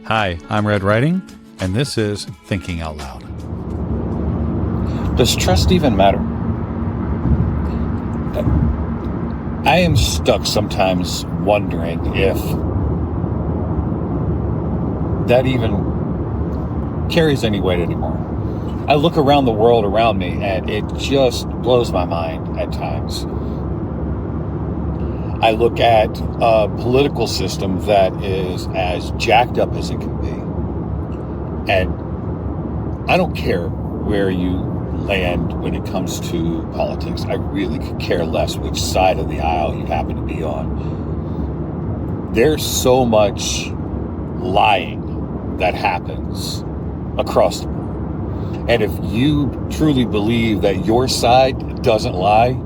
Hi, I'm Red Writing, and this is Thinking Out Loud. Does trust even matter? I am stuck sometimes wondering if that even carries any weight anymore. I look around the world around me and it just blows my mind at times. I look at a political system that is as jacked up as it can be. And I don't care where you land when it comes to politics. I really could care less which side of the aisle you happen to be on. There's so much lying that happens across the board. And if you truly believe that your side doesn't lie,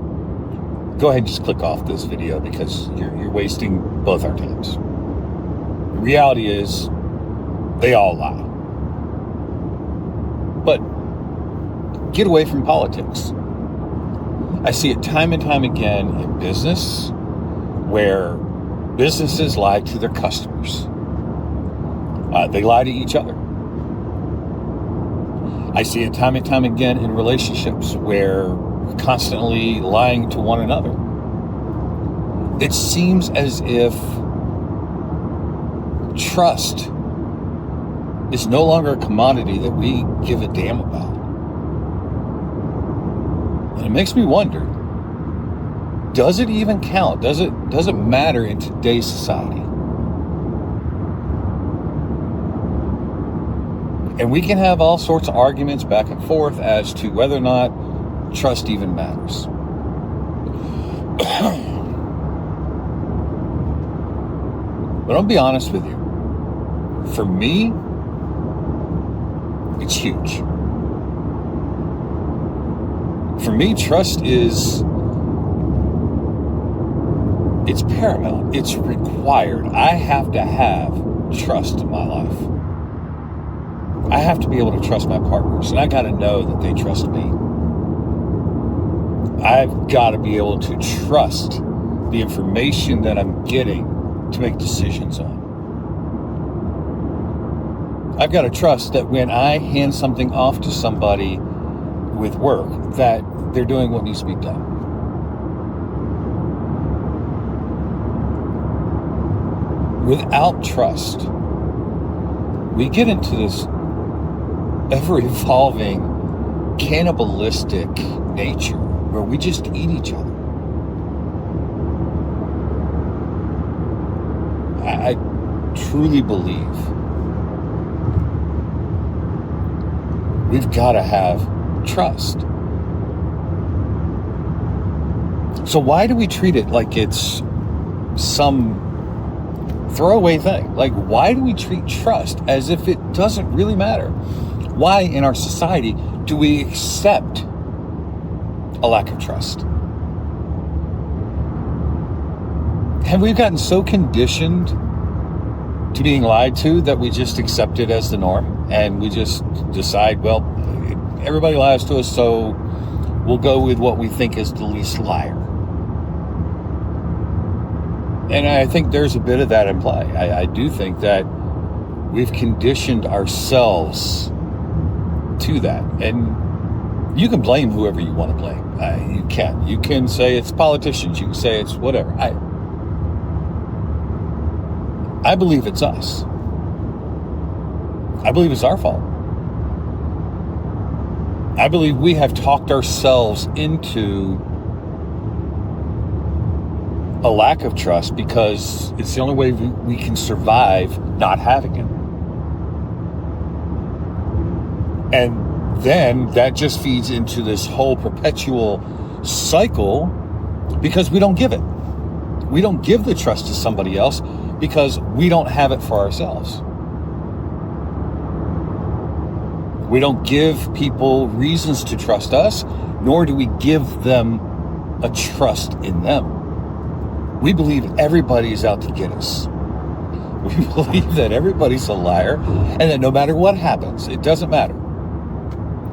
go ahead and just click off this video because you're wasting both our times. The reality is, they all lie. But get away from politics. I see it time and time again in business where businesses lie to their customers. They lie to each other. I see it time and time again in relationships where we're constantly lying to one another. It seems as if trust is no longer a commodity that we give a damn about. And it makes me wonder, does it even count? Does it matter in today's society? And we can have all sorts of arguments back and forth as to whether or not trust even matters. But I'll be honest with you. For me, it's huge. For me, trust it's paramount. It's required. I have to have trust in my life. I have to be able to trust my partners, and I got to know that they trust me. I've got to be able to trust the information that I'm getting to make decisions on. I've got to trust that when I hand something off to somebody with work, that they're doing what needs to be done. Without trust, we get into this ever-evolving cannibalistic nature where we just eat each other. I truly believe we've got to have trust. So why do we treat it like it's some throwaway thing? Like, why do we treat trust as if it doesn't really matter? Why in our society do we accept a lack of trust? Have we gotten so conditioned to being lied to that we just accept it as the norm and we just decide, well, everybody lies to us, so we'll go with what we think is the least liar? And I think there's a bit of that in play. I do think that we've conditioned ourselves to that. And you can blame whoever you want to blame. You can. You can say it's politicians. You can say it's whatever. I believe it's us. I believe it's our fault. I believe we have talked ourselves into a lack of trust because it's the only way we can survive not having it. And then that just feeds into this whole perpetual cycle because we don't give it. We don't give the trust to somebody else because we don't have it for ourselves. We don't give people reasons to trust us, nor do we give them a trust in them. We believe everybody's out to get us. We believe that everybody's a liar and that no matter what happens, it doesn't matter.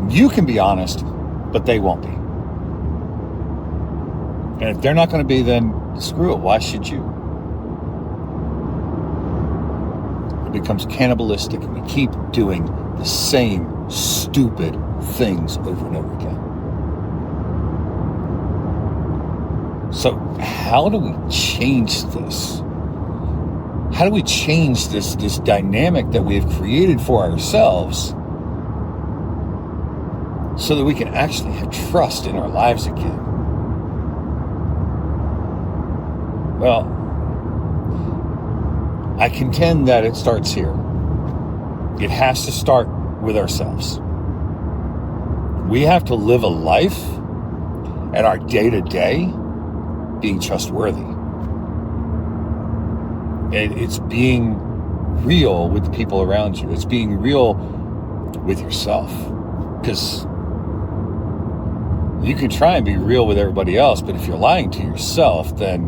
You can be honest, but they won't be. And if they're not going to be, then screw it. Why should you? It becomes cannibalistic, and we keep doing the same stupid things over and over again. So how do we change this? How do we change this dynamic that we have created for ourselves so that we can actually have trust in our lives again? Well, I contend that it starts here. It has to start with ourselves. We have to live a life at our day-to-day being trustworthy. It's being real with the people around you. It's being real with yourself. Because you can try and be real with everybody else, but if you're lying to yourself, then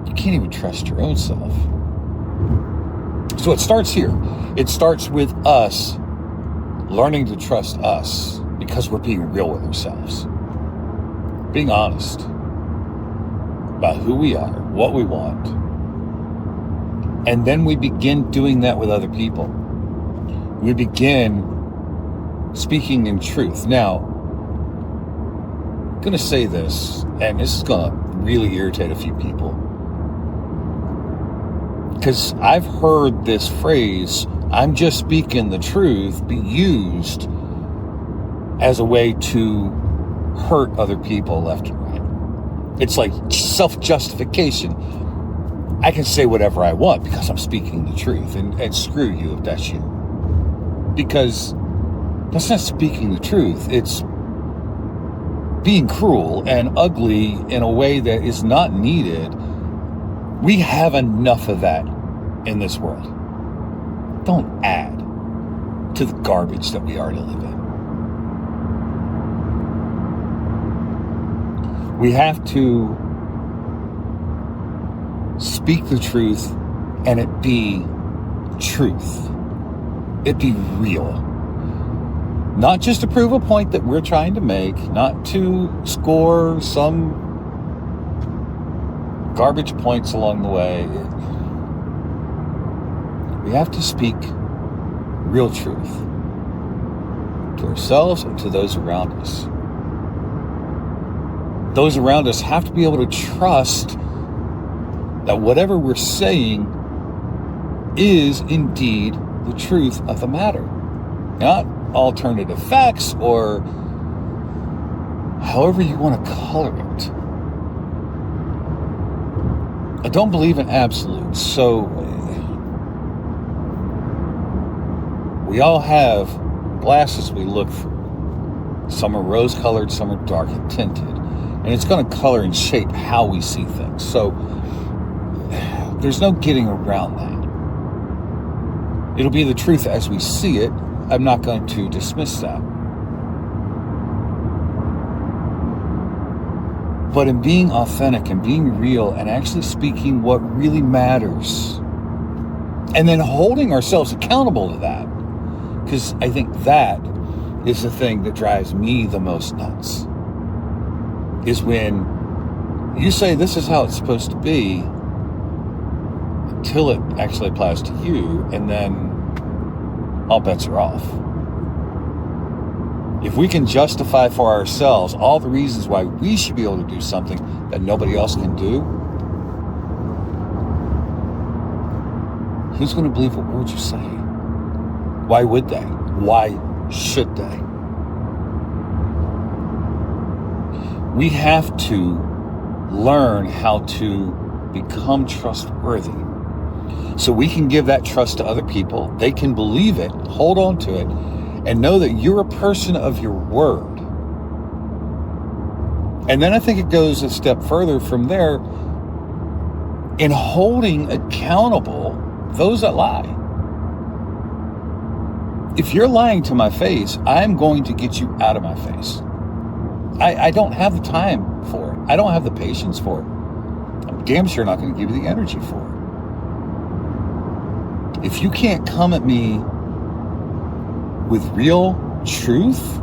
you can't even trust your own self. So it starts here. It starts with us learning to trust us because we're being real with ourselves. Being honest about who we are, what we want. And then we begin doing that with other people. We begin speaking in truth. Now, I'm going to say this, and this is going to really irritate a few people. Because I've heard this phrase, I'm just speaking the truth, be used as a way to hurt other people left and right. It's like self-justification. I can say whatever I want because I'm speaking the truth, and screw you if that's you. Because that's not speaking the truth. It's being cruel and ugly in a way that is not needed. We have enough of that in this world. Don't add to the garbage that we already live in. We have to speak the truth and it be truth. It be real. Not just to prove a point that we're trying to make, not to score some garbage points along the way. We have to speak real truth to ourselves and to those around us. Those around us have to be able to trust that whatever we're saying is indeed the truth of the matter. Not alternative facts or however you want to color it. I don't believe in absolutes, so we all have glasses we look through. Some are rose-colored, some are dark and tinted. And it's going to color and shape how we see things. So there's no getting around that. It'll be the truth as we see it. I'm not going to dismiss that. But in being authentic and being real and actually speaking what really matters, and then holding ourselves accountable to that, because I think that is the thing that drives me the most nuts, is when you say this is how it's supposed to be until it actually applies to you, and then all bets are off. If we can justify for ourselves all the reasons why we should be able to do something that nobody else can do, who's going to believe a word you say? Why would they? Why should they? We have to learn how to become trustworthy so we can give that trust to other people. They can believe it, hold on to it, and know that you're a person of your word. And then I think it goes a step further from there in holding accountable those that lie. If you're lying to my face, I'm going to get you out of my face. I don't have the time for it. I don't have the patience for it. I'm damn sure not going to give you the energy for it. If you can't come at me with real truth,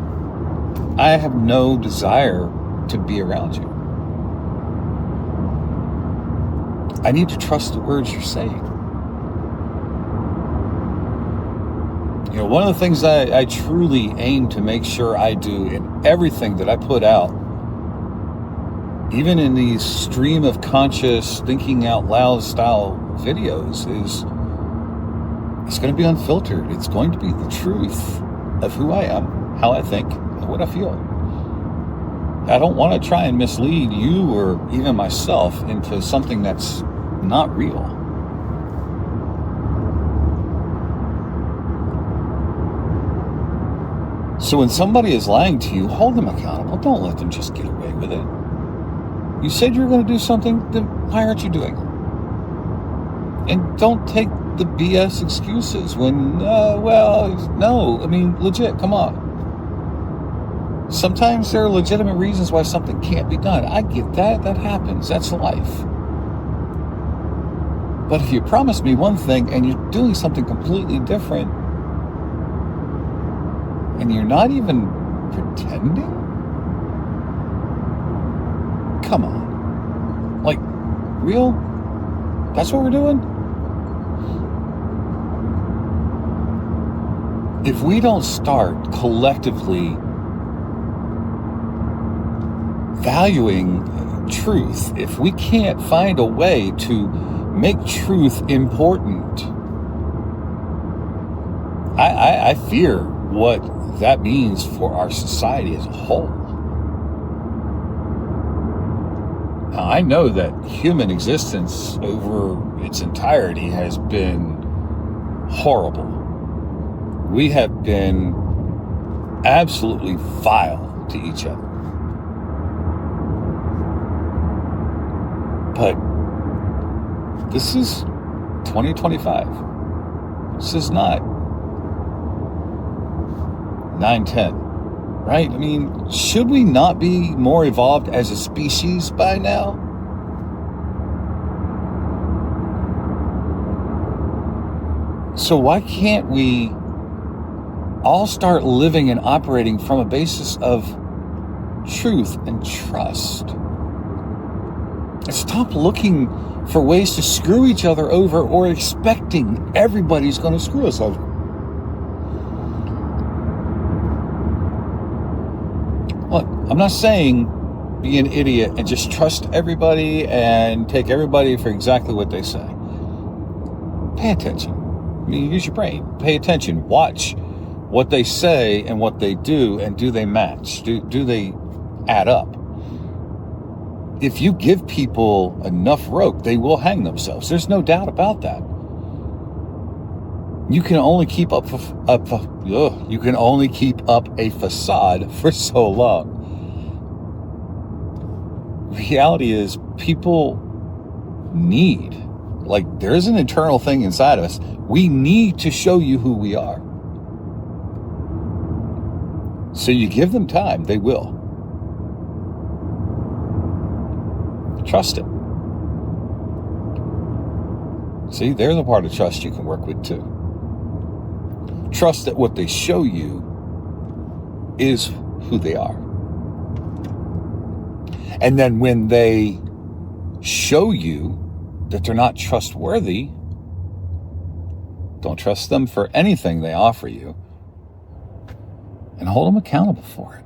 I have no desire to be around you. I need to trust the words you're saying. One of the things I truly aim to make sure I do in everything that I put out, even in these stream of conscious thinking out loud style videos, is it's going to be unfiltered. It's going to be the truth of who I am, how I think, and what I feel. I don't want to try and mislead you or even myself into something that's not real. So when somebody is lying to you, hold them accountable. Don't let them just get away with it. You said you were going to do something, then why aren't you doing it? And don't take the BS excuses when, no. I mean, legit, come on. Sometimes there are legitimate reasons why something can't be done. I get that. That happens. That's life. But if you promise me one thing and you're doing something completely different, and you're not even pretending? Come on. Like, real? That's what we're doing? If we don't start collectively valuing truth, if we can't find a way to make truth important, I fear what that means for our society as a whole. Now, I know that human existence over its entirety has been horrible. We have been absolutely vile to each other. But this is 2025. This is not 9/10, right? I mean, should we not be more evolved as a species by now? So why can't we all start living and operating from a basis of truth and trust? And stop looking for ways to screw each other over or expecting everybody's going to screw us over. Look, I'm not saying be an idiot and just trust everybody and take everybody for exactly what they say. Pay attention. I mean, use your brain. Pay attention. Watch what they say and what they do, and do they match? Do they add up? If you give people enough rope, they will hang themselves. There's no doubt about that. You can only keep up a facade for so long. Reality is, people need, there is an internal thing inside of us. We need to show you who we are. So you give them time, they will. Trust it. See, there's a part of trust you can work with too. Trust that what they show you is who they are. And then when they show you that they're not trustworthy, don't trust them for anything they offer you, and hold them accountable for it.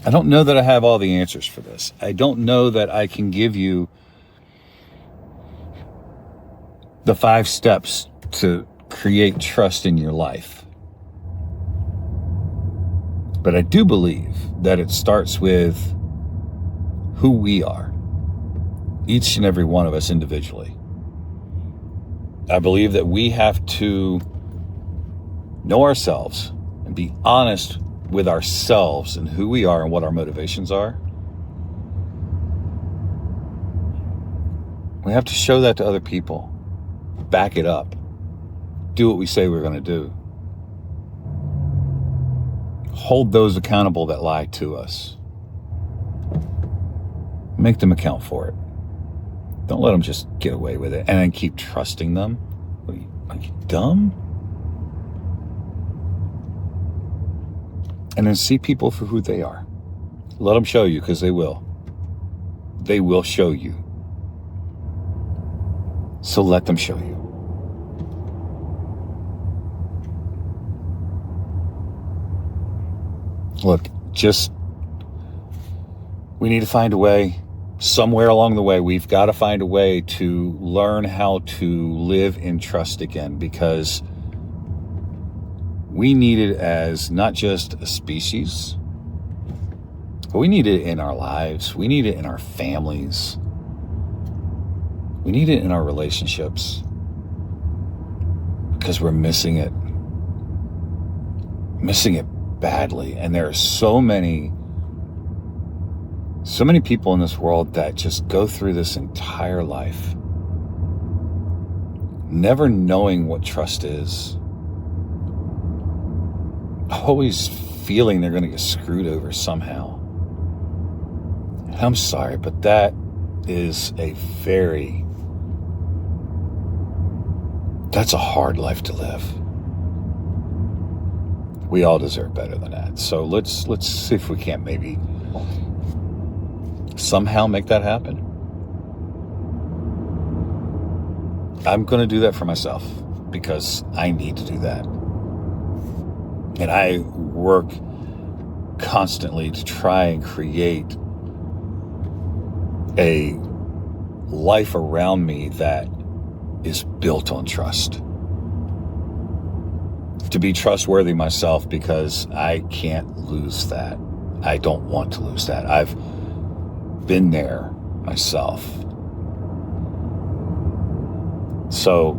I don't know that I have all the answers for this. I don't know that I can give you the 5 steps to create trust in your life. But I do believe that it starts with who we are, each and every one of us individually. I believe that we have to know ourselves and be honest with ourselves and who we are and what our motivations are. We have to show that to other people. Back it up. Do what we say we're going to do. Hold those accountable that lie to us. Make them account for it. Don't let them just get away with it and then keep trusting them. Are you dumb? And then see people for who they are. Let them show you, because they will. They will show you. So let them show you. Look, we need to find a way. Somewhere along the way, we've got to find a way to learn how to live in trust again, because we need it as not just a species, but we need it in our lives. We need it in our families. We need it in our relationships, because we're missing it badly. And there are so many people in this world that just go through this entire life never knowing what trust is, always feeling they're going to get screwed over somehow. And I'm sorry, but that is that's a hard life to live. We all deserve better than that. So let's see if we can't maybe somehow make that happen. I'm going to do that for myself, because I need to do that. And I work constantly to try and create a life around me that is built on trust. To be trustworthy myself, because I can't lose that. I don't want to lose that. I've been there myself. So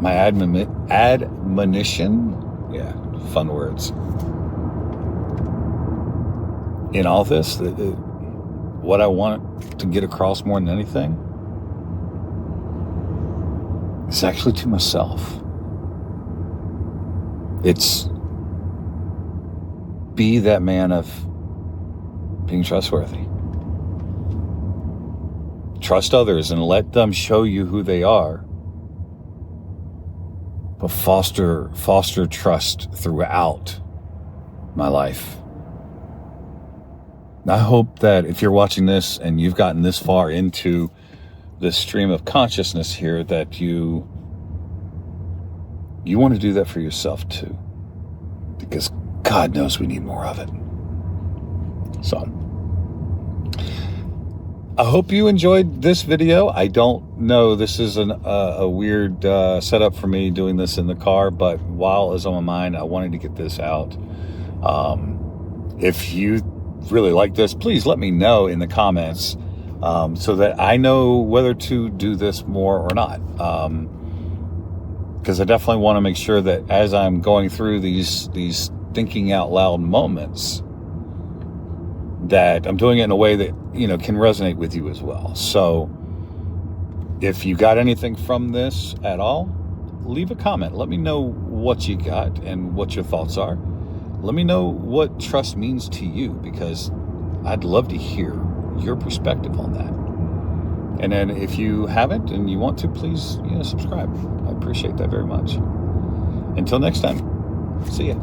my admonition, fun words, in all this, what I want to get across more than anything is actually to myself. It's be that man of being trustworthy. Trust others and let them show you who they are. But foster trust throughout my life. I hope that if you're watching this and you've gotten this far into this stream of consciousness here, that you want to do that for yourself too, because God knows we need more of it. So I hope you enjoyed this video. I don't know, this is a weird setup for me doing this in the car, but while it was on my mind, I wanted to get this out. If you really like this, please let me know in the comments, so that I know whether to do this more or not. Because I definitely want to make sure that as I'm going through these thinking out loud moments, that I'm doing it in a way that, can resonate with you as well. So if you got anything from this at all, leave a comment. Let me know what you got and what your thoughts are. Let me know what trust means to you, because I'd love to hear your perspective on that. And then if you haven't and you want to, please, subscribe. I appreciate that very much. Until next time, see ya.